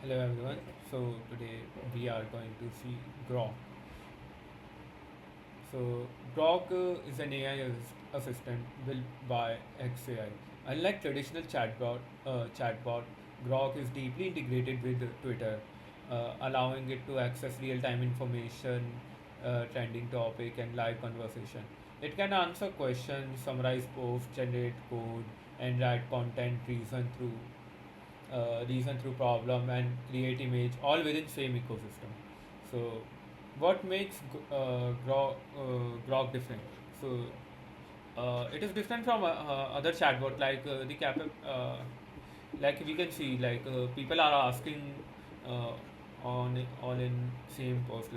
Hello everyone. So today we are going to see Grok. So Grok is an AI assistant built by xAI. Unlike traditional chatbot, Grok is deeply integrated with Twitter, allowing it to access real-time information, trending topic, and live conversation. It can answer questions, summarize posts, generate code, and write content reason through problem and create image all within same ecosystem. So what makes Grok different? So it is different from other chatbot like we can see people are asking uh, on all in same post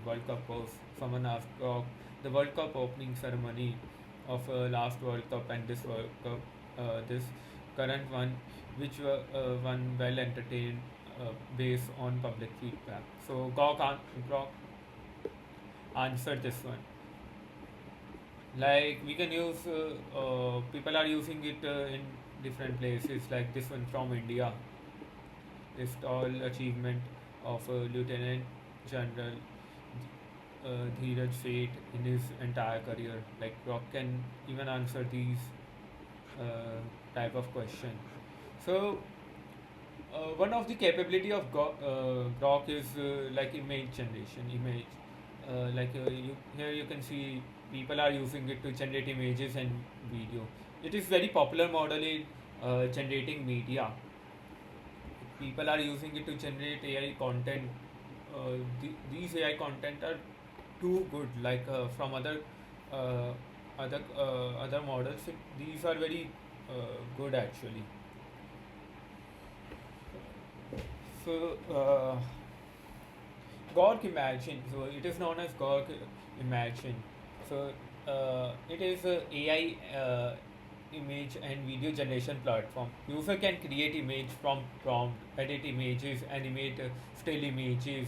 World Cup post. Someone asked the World Cup opening ceremony of last World Cup and this World Cup, this current one, which were one well entertained based on public feedback. So Grok answered this one. Like we can use, people are using it in different places. Like this one from India, this tall achievement of Lieutenant General Dheeraj Seth in his entire career. Like Rock can even answer these type of question. So one of the capability of Grok is like image generation. Here you can see people are using it to generate images and video. It is very popular model in generating media. People are using it to generate AI content. These AI content are too good. From uh, other models, these are very good actually. So Grok Imagine. So it is known as Grok Imagine. So it is a AI image and video generation platform. User can create image from prompt, edit images, animate still images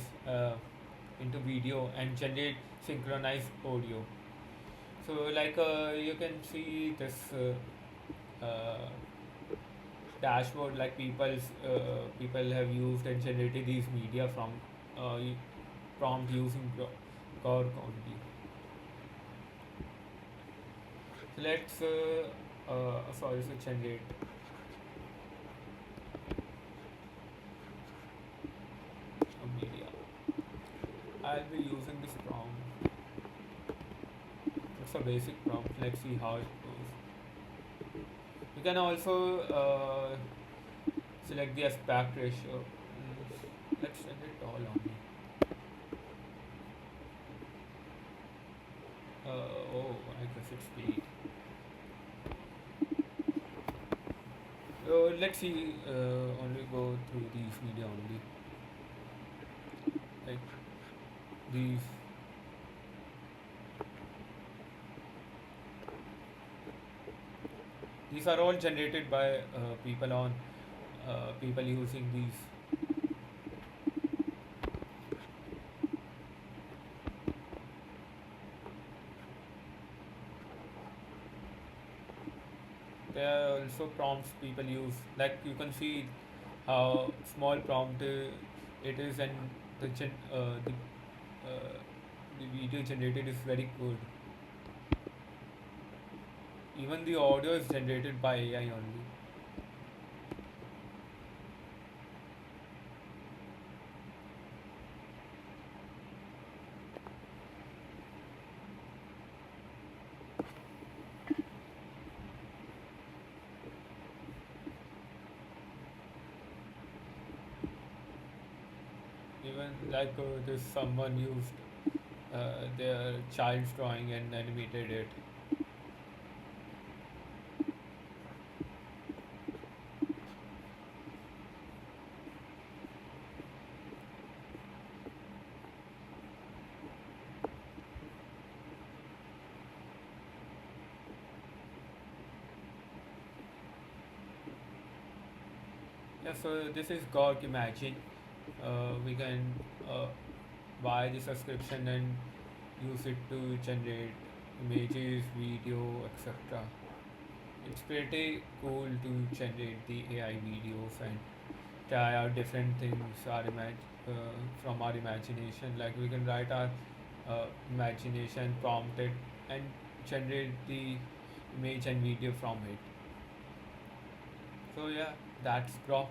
into video, and generate synchronized audio. So you can see this dashboard, like people have used and generated these media from prompt using Grok only. So let's sorry, so generate a media. I'll be using this prompt. It's a basic prompt. Let's see how it goes. You can also select the aspect ratio. Let's send it all only. Oh, I guess it's paid. So let's see. Only go through these media only. Like these. These are all generated by people using these. There are also prompts people use. Like you can see how small prompt it is, and uh, the video generated is very good. Even the audio is generated by AI only. Even this someone used their child's drawing and animated it. Yeah, so this is Grok Imagine. We can uh, buy the subscription and use it to generate images, video, etc. It's pretty cool to generate the AI videos and try out different things from our imagination. Like we can write our imagination, prompt it, and generate the image and video from it. So yeah, that's Grok.